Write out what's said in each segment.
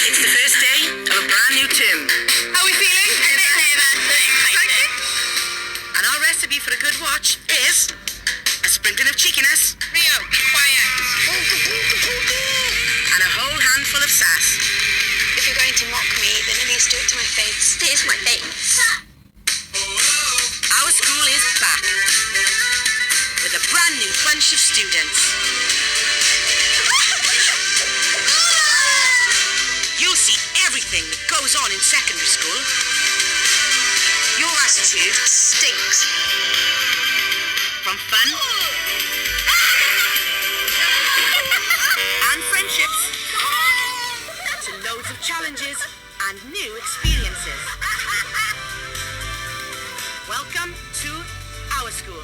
It's the first day of a brand new term. How are we feeling? Excited? And our recipe for a good watch is a sprinkling of cheekiness. Rio, quiet. And a whole handful of sass. If you're going to mock me, then at least do it to my face. Here's my face. Our school is back with a brand new bunch of students. You'll see everything that goes on in secondary school. Your attitude stinks. From fun and friendships to loads of challenges and new experiences. Welcome to our school.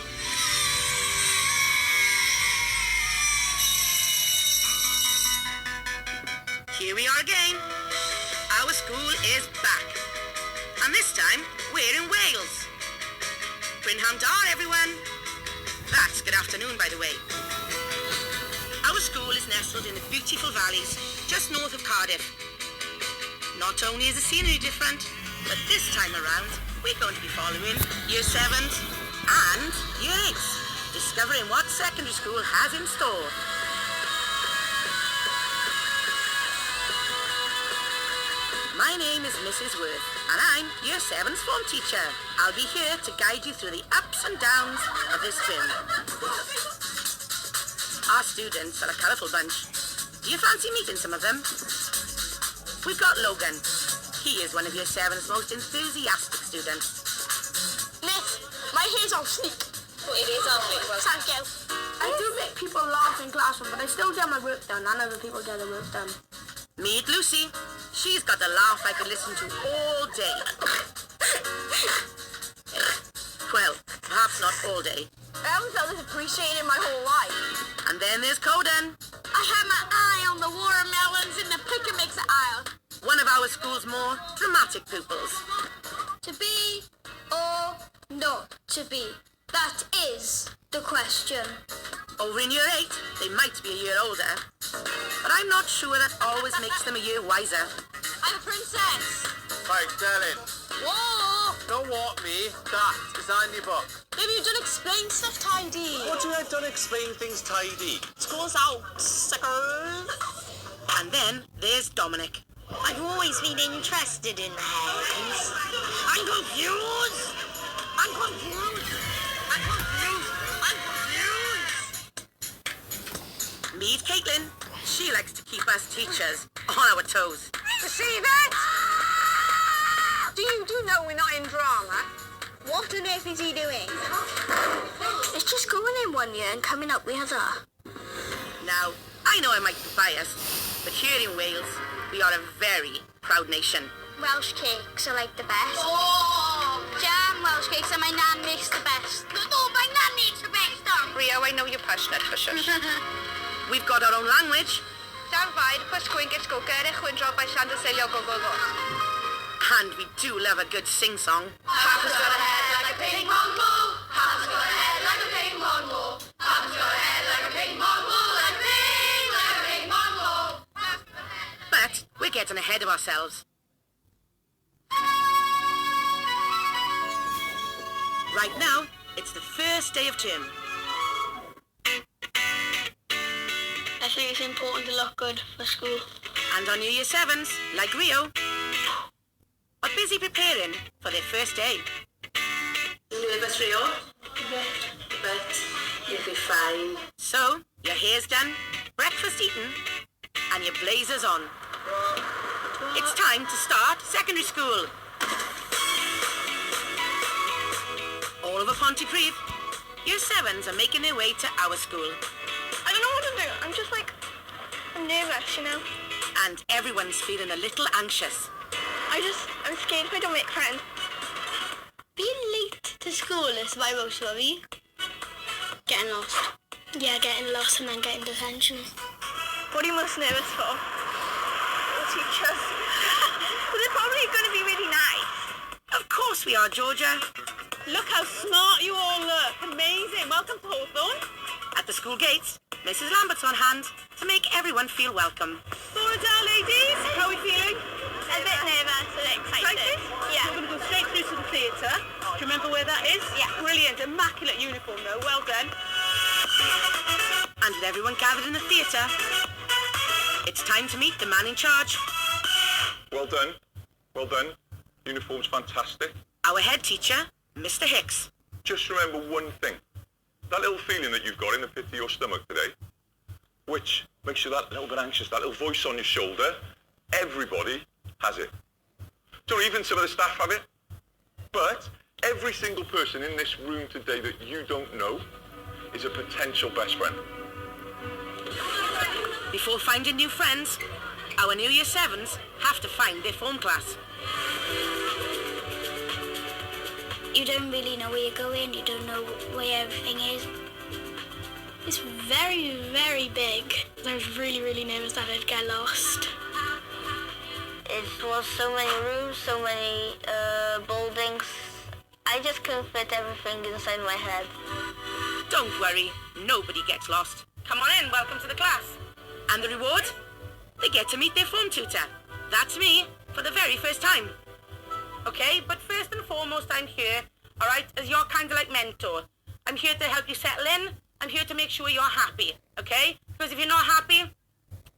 Here we are again. Our school is back. And this time, we're in Wales. Brynham Dar, everyone. That's good afternoon, by the way. Our school is nestled in the beautiful valleys just north of Cardiff. Not only is the scenery different, but this time around, we're going to be following Year 7s and Year 8s, discovering what secondary school has in store. My name is Mrs. Worth, and I'm Year 7's form teacher. I'll be here to guide you through the ups and downs of this term. Our students are a colourful bunch. Do you fancy meeting some of them? We've got Logan. He is one of Year 7's most enthusiastic students. Miss, my hair's all sleek. It is all sleek. Thank you. I do make people laugh in classroom, but I still get my work done. None of the people get their work done. Meet Lucy. She's got a laugh I could listen to all day. Well, perhaps not all day. I haven't felt this appreciated my whole life. And then there's Coden. I had my eye on the watermelons in the pick and mix aisle. One of our school's more dramatic pupils. To be or not to be? That is the question. Over in Year 8, they might be a year older, but I'm not sure that always makes them a year wiser. I'm a princess. Right, darling. Whoa! Don't walk me. That is on your book. Maybe you don't explain stuff tidy. What do you mean I don't explain things tidy? School's out, suckers. And then there's Dominic. I've always been interested in hens. I'm confused. I'm confused. I'm confused. I'm confused. Meet Caitlin. She likes to keep us teachers on our toes. To see that? Do you know we're not in drama? What on earth is he doing? It's just going in one year and coming out the other. Now, I know I might be biased, but here in Wales, we are a very proud nation. Welsh cakes are like the best. Oh! Jam Welsh cakes and my nan makes the best. No, my nan makes the best. Rio, I know you're passionate for shush. We've got our own language. And we do love a good sing-song. Papa's got a head like a ping pong ball. Papa's got a head like a ping pong ball. Papa's got a head like a ping pong ball. Like a ping pong ball. But we're getting ahead of ourselves. Right now, it's the first day of term. I think it's important to look good for school. And on Year 7s, like Rio, are busy preparing for their first day. Nervous, Rio? But you'll be fine. So, your hair's done, breakfast eaten, and your blazer's on. It's time to start secondary school. All over Pontypridd, Year 7s are making their way to our school. I don't know what to do. I'm nervous, you know. And everyone's feeling a little anxious. I'm scared if I don't make friends. Being late to school is my most worry. Getting lost. Yeah, getting lost and then getting detention. What are you most nervous for? The teachers. Well, they're probably going to be really nice. Of course we are, Georgia. Look how smart you all look. Amazing. Welcome to Hawthorne. At the school gates, Mrs. Lambert's on hand to make everyone feel welcome. For Hello there, ladies. How are we feeling? A bit nervous and excited. Excited? Yeah. We're going to go straight through to the theatre. Do you remember where that is? Yeah. Brilliant. Immaculate uniform, though. Well done. And with everyone gathered in the theatre, it's time to meet the man in charge. Well done. Well done. Uniform's fantastic. Our head teacher, Mr. Hicks. Just remember one thing. That little feeling that you've got in the pit of your stomach today, which makes you that little bit anxious, that little voice on your shoulder, everybody has it. So even some of the staff have it. But every single person in this room today that you don't know is a potential best friend. Before finding new friends, our new Year 7s have to find their form class. You don't really know where you're going, you don't know where everything is. It's very, very big. I was really, really nervous that I'd get lost. It was so many rooms, so many buildings. I just couldn't fit everything inside my head. Don't worry, nobody gets lost. Come on in, welcome to the class. And the reward? They get to meet their form tutor. That's me, for the very first time. Okay, but first and foremost, I'm here, all right, as your kind of like mentor. I'm here to help you settle in. I'm here to make sure you're happy, okay? Because if you're not happy,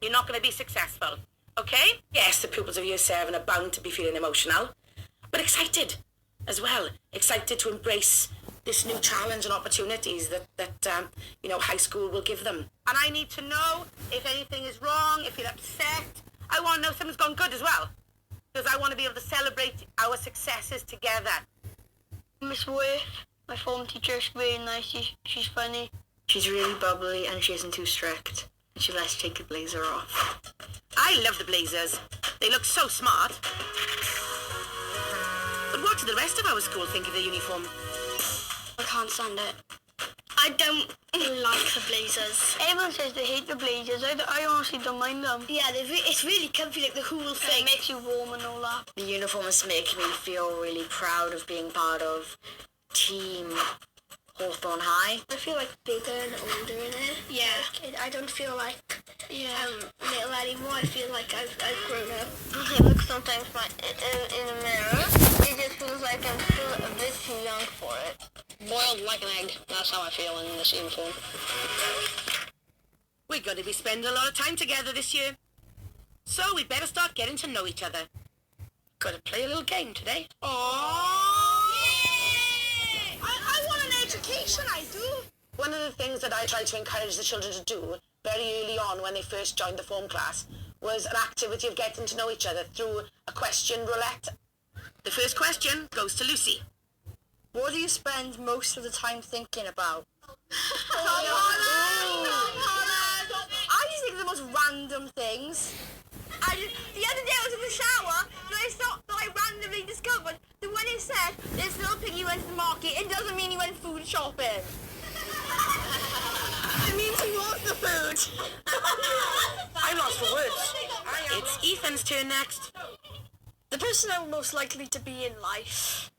you're not going to be successful, okay? Yes, the pupils of Year 7 are bound to be feeling emotional, but excited as well. Excited to embrace this new challenge and opportunities that high school will give them. And I need to know if anything is wrong, if you're upset. I want to know if something's gone good as well. Because I want to be able to celebrate our successes together. Miss Worth, my form teacher, is really nice. She's funny. She's really bubbly and she isn't too strict. And she lets you take the blazer off. I love the blazers. They look so smart. But what do the rest of our school think of the uniform? I can't stand it. I don't like the blazers. Everyone says they hate the blazers. I honestly don't mind them. Yeah, it's really comfy, like the cool thing. It makes you warm and all that. The uniforms make me feel really proud of being part of Team Hawthorne High. I feel like bigger and older in it. Yeah. Like, I don't feel like little anymore. I feel like I've grown up. I look sometimes in the mirror. It just feels like I'm still a bit too young for it. Boiled like an egg. That's how I feel in this uniform. We're going to be spending a lot of time together this year. So we better start getting to know each other. Got to play a little game today. I want an education, I do. One of the things that I tried to encourage the children to do very early on when they first joined the form class was an activity of getting to know each other through a question roulette. The first question goes to Lucy. What do you spend most of the time thinking about? I just think of the most random things. The other day I was in the shower and I thought that I randomly discovered that when it said this little piggy went to the market, it doesn't mean he went food shopping. It means he wants the food. I'm lost for words. It's Ethan's turn next. The person I'm most likely to be in life.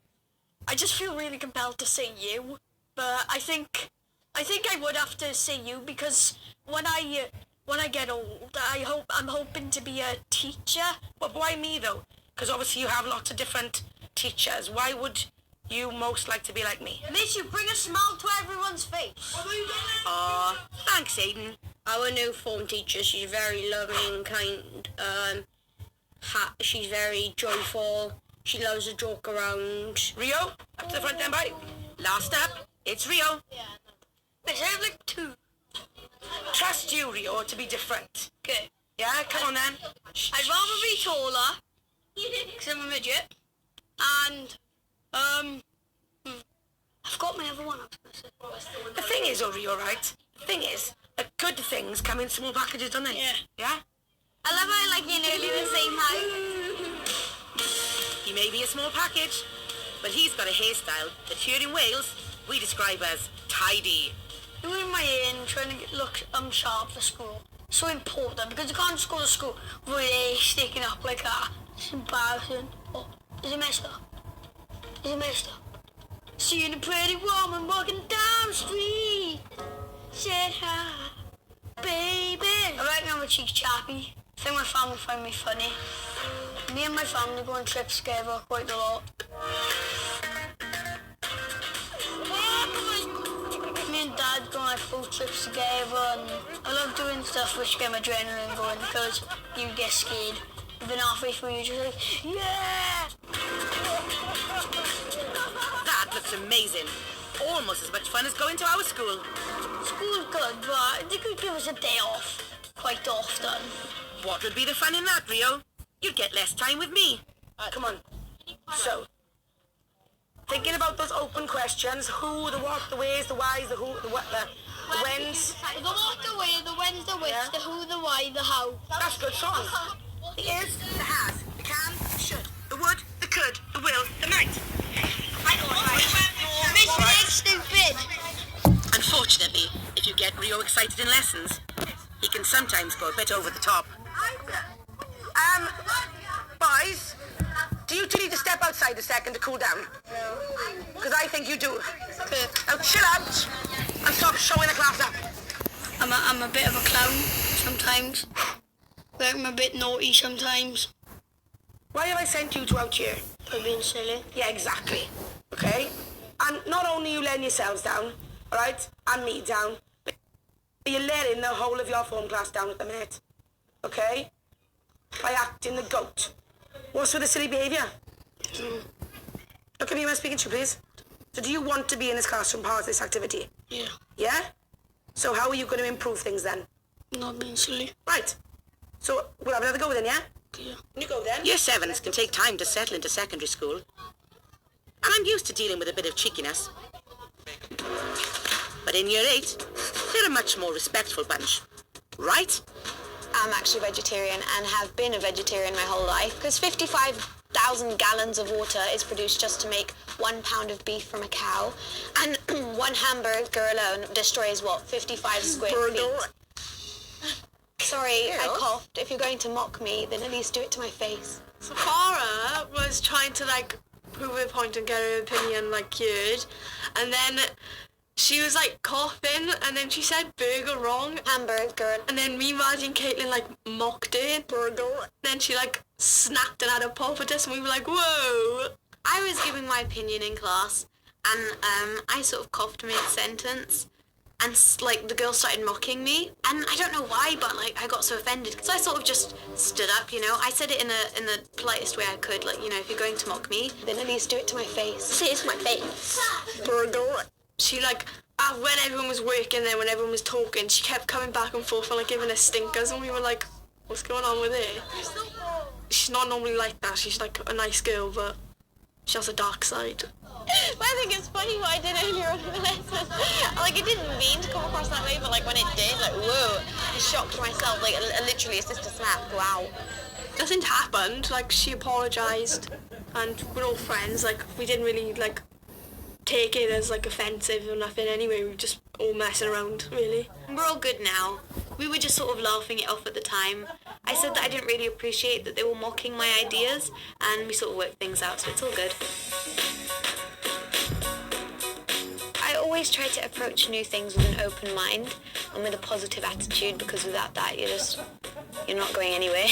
I just feel really compelled to say you, but I think I would have to say you because when I get old, I'm hoping to be a teacher. But why me though? Because obviously you have lots of different teachers. Why would you most like to be like me? Makes you bring a smile to everyone's face. Aw, thanks Aiden. Our new form teacher, she's very loving, kind, she's very joyful. She loves to joke around. Rio, up to the front then, bye. Last up, it's Rio. They sound like two. Trust you, Rio, to be different. Okay. Yeah, come on then. I'd rather be taller, because I'm a midget, and, I've got my other one. The thing is, Rio, right? The thing is, good things come in small packages, don't they? Yeah. Yeah? I love how, like, you're nearly the same height. He may be a small package, but he's got a hairstyle that here in Wales we describe as tidy. Doing my hair and trying to look sharp for school. So important, because you can't just go to school with your hair sticking up like that. It's embarrassing. Oh, is it messed up? Is it messed up? Seeing a pretty woman walking down the street. Said hi, baby. I reckon I'm a cheek chappy. I think my family find me funny. Me and my family go on trips together quite a lot. Me and Dad go on like boat trips together, and I love doing stuff which get my adrenaline going because you get scared. And then halfway through you're just like, yeah! That looks amazing. Almost as much fun as going to our school. School's good, but they could give us a day off quite often. What would be the fun in that, Rio? You'd get less time with me. Come on. So, thinking about those open questions, who, the what, the where's, the why's, the who, the what, the when's. The what, the where, the when's, the which, Yeah. the who, the why, the how. That's a good song. The is, the has, the can, the should, the would, the could, the will, the might. Mission is stupid. Unfortunately, if you get Rio excited in lessons, he can sometimes go a bit over the top. Boys, do you two need to step outside a second to cool down? No. Because I think you do. Now chill out and stop showing the class up. I'm a bit of a clown sometimes. Like I'm a bit naughty sometimes. Why have I sent you two out here? For being silly. Yeah, exactly. Okay? And not only you letting yourselves down, alright, and me down, but you're letting the whole of your form class down at the minute. Okay? By acting the goat. What's with the silly behaviour? Look at me when I'm speaking to you, please. So do you want to be in this classroom part of this activity? Yeah. Yeah? So how are you going to improve things then? Not being silly. Right. So we'll have another go then, yeah? Yeah. You go then. Year 7s can take time to settle into secondary school. And I'm used to dealing with a bit of cheekiness. But in Year 8, they're a much more respectful bunch. Right? I'm actually vegetarian and have been a vegetarian my whole life because 55,000 gallons of water is produced just to make 1 pound of beef from a cow, and one hamburger alone destroys, 55 square feet. Sorry, I coughed. If you're going to mock me, then at least do it to my face. So Farah was trying to prove her point and get her opinion heard, and then she was coughing, and then she said burger wrong, Hamburger. and then me, Margie, and Caitlin mocked her. Burger. Then she snapped and had a pop at us, and we were like, whoa. I was giving my opinion in class, and I sort of coughed mid-sentence, and the girl started mocking me, and I don't know why, but I got so offended, so I sort of just stood up, I said it in the politest way I could, if you're going to mock me, Then at least do it to my face. Say it to my face. Burger. She when everyone was working there, when everyone was talking, she kept coming back and forth and giving us stinkers, and we were like, what's going on with her? She's not normally like that. She's a nice girl, but she has a dark side. But I think it's funny what I did earlier on in the lesson. I didn't mean to come across that way, but when it did, whoa, I shocked myself. Literally, it's just a snap. Wow. Nothing happened. She apologised, and we're all friends. We didn't really take it as offensive or nothing. Anyway, we were just all messing around, really. we're all good now. We were just sort of laughing it off at the time. I said that I didn't really appreciate that they were mocking my ideas, and we sort of worked things out, so it's all good. I always try to approach new things with an open mind and with a positive attitude, because without that you're not going anywhere.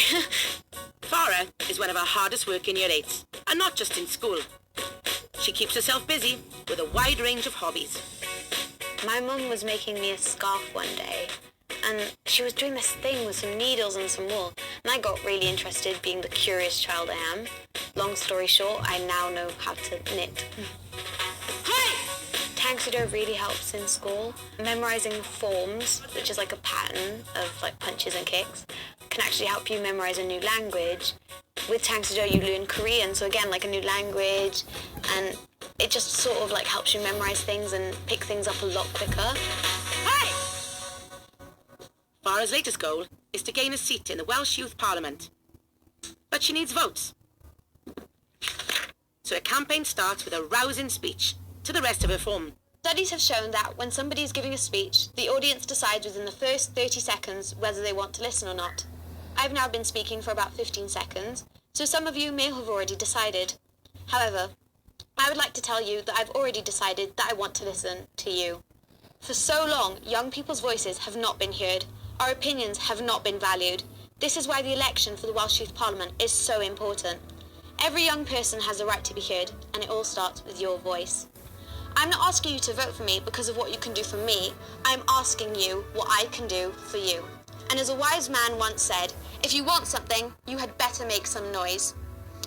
Farah is one of our hardest working Year 8s, and not just in school. She keeps herself busy with a wide range of hobbies. My mum was making me a scarf one day, and she was doing this thing with some needles and some wool, and I got really interested, being the curious child I am. Long story short, I now know how to knit. Tanksito really helps in school. Memorizing forms, which is a pattern of punches and kicks, can actually help you memorize a new language. With Tanksito you learn Korean, so again a new language, and it just sort of helps you memorize things and pick things up a lot quicker. Farah's latest goal is to gain a seat in the Welsh Youth Parliament. But she needs votes. So a campaign starts with a rousing speech to the rest of her form. Studies have shown that when somebody is giving a speech, the audience decides within the first 30 seconds whether they want to listen or not. I've now been speaking for about 15 seconds, so some of you may have already decided. However, I would like to tell you that I've already decided that I want to listen to you. For so long, young people's voices have not been heard. Our opinions have not been valued. This is why the election for the Welsh Youth Parliament is so important. Every young person has a right to be heard, and it all starts with your voice. I'm not asking you to vote for me because of what you can do for me. I'm asking you what I can do for you. And as a wise man once said, if you want something, you had better make some noise.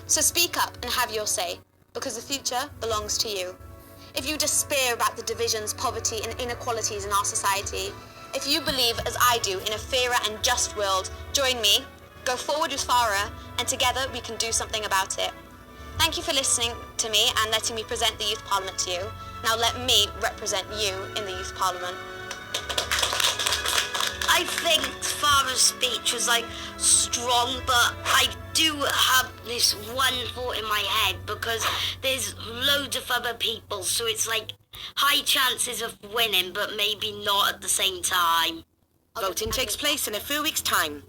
So speak up and have your say, because the future belongs to you. If you despair about the divisions, poverty and inequalities in our society, if you believe, as I do, in a fairer and just world, join me, go forward with Farah, and together we can do something about it. Thank you for listening to me and letting me present the Youth Parliament to you. Now let me represent you in the Youth Parliament. I think Farah's speech was strong, but I do have this one thought in my head because there's loads of other people, so it's high chances of winning, but maybe not at the same time. Voting takes place in a few weeks' time.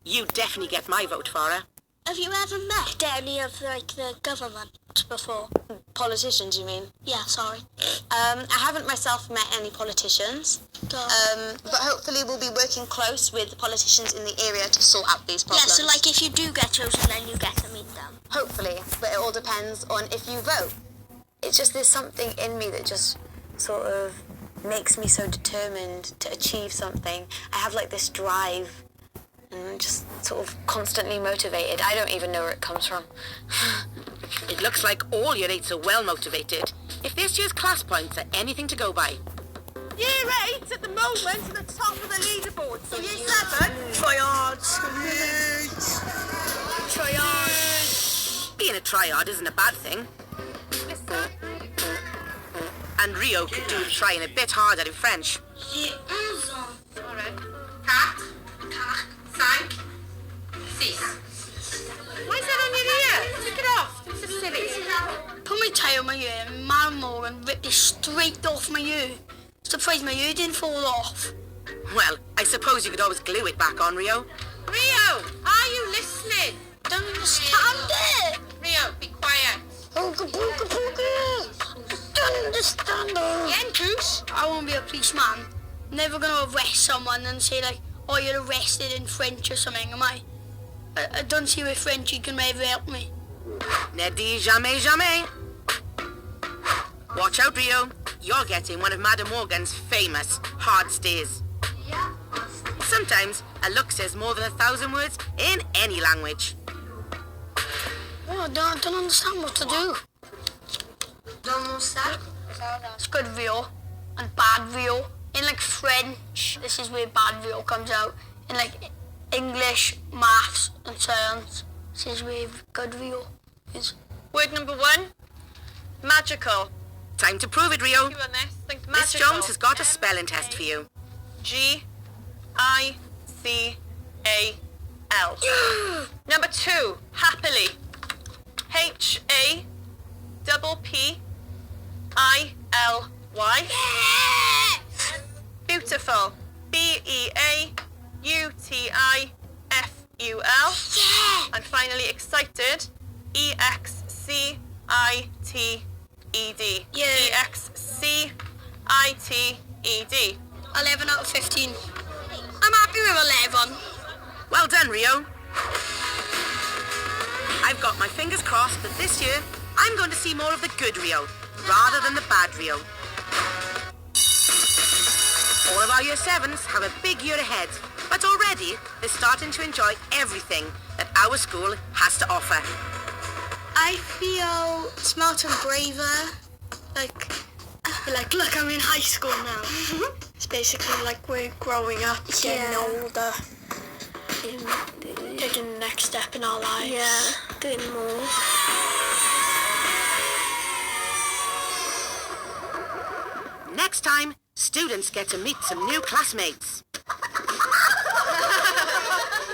You definitely get my vote, Farah. Have you ever met any of the government before? Politicians, you mean? Yeah, sorry. I haven't myself met any politicians, but hopefully we'll be working close with the politicians in the area to sort out these Yeah, problems. so if you do get chosen, then you get to meet them. Hopefully, but it all depends on if you vote. It's just there's something in me that just sort of makes me so determined to achieve something. I have this drive and I'm just sort of constantly motivated. I don't even know where it comes from. It looks like all your 8s are well motivated. If this year's class points are anything to go by. Year 8 at the moment at the top of the leaderboard. So year 7. Tryhards. Being a tryhard isn't a bad thing. And Rio could do with trying a bit harder in French. Alright. 4, 5, 6. Why is that on your ear? Take it off. This is silly. Put my tie on my ear and Madam Morgan ripped it straight off my ear. Surprised my ear didn't fall off. Well, I suppose you could always glue it back on, Rio. Rio, are you listening? Don't understand it. Rio, be quiet. Booga booga booga. Don't understand it. Yeah, Goose. I won't be a policeman. Never gonna arrest someone and say oh, you're arrested in French or something, am I? I don't see where French can ever help me. Ne dis jamais jamais. Watch out, Rio. You're getting one of Madam Morgan's famous hard stays. Sometimes a look says more than 1,000 words in any language. Oh, I don't understand what to do. Don't understand? It's good Rio and bad Rio. In French, this is where bad Rio comes out. In English, maths and science, this is where good Rio is. Word number 1, magical. Time to prove it, Rio. You on this? Think Miss magical. Jones has got a spelling test for you. Gical. Number 2, happily. HAPPILY. Beautiful. BEAUTIFUL. And finally, excited. EXCITED. Yeah. EXCITED. 11 out of 15. I'm happy with 11. Well done, Rio. I've got my fingers crossed that this year I'm going to see more of the good Rio rather than the bad Rio. All of our year 7s have a big year ahead, but already they're starting to enjoy everything that our school has to offer. I feel smarter and braver. Look, I'm in high school now. It's basically we're growing up, getting older. Taking the next step in our lives. Yeah, doing more. Next time, students get to meet some new classmates. Do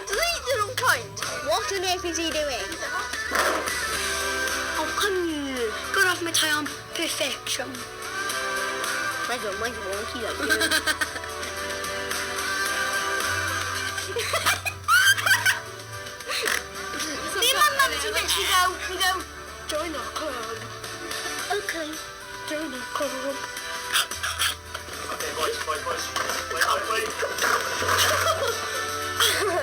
they eat their own kind? What on earth is he doing? Oh, come here. Got off my tie on perfection. I don't like wonky like you. Me and my mum do this. We go, join our club. Okay, join our club. Okay, boys. Wait.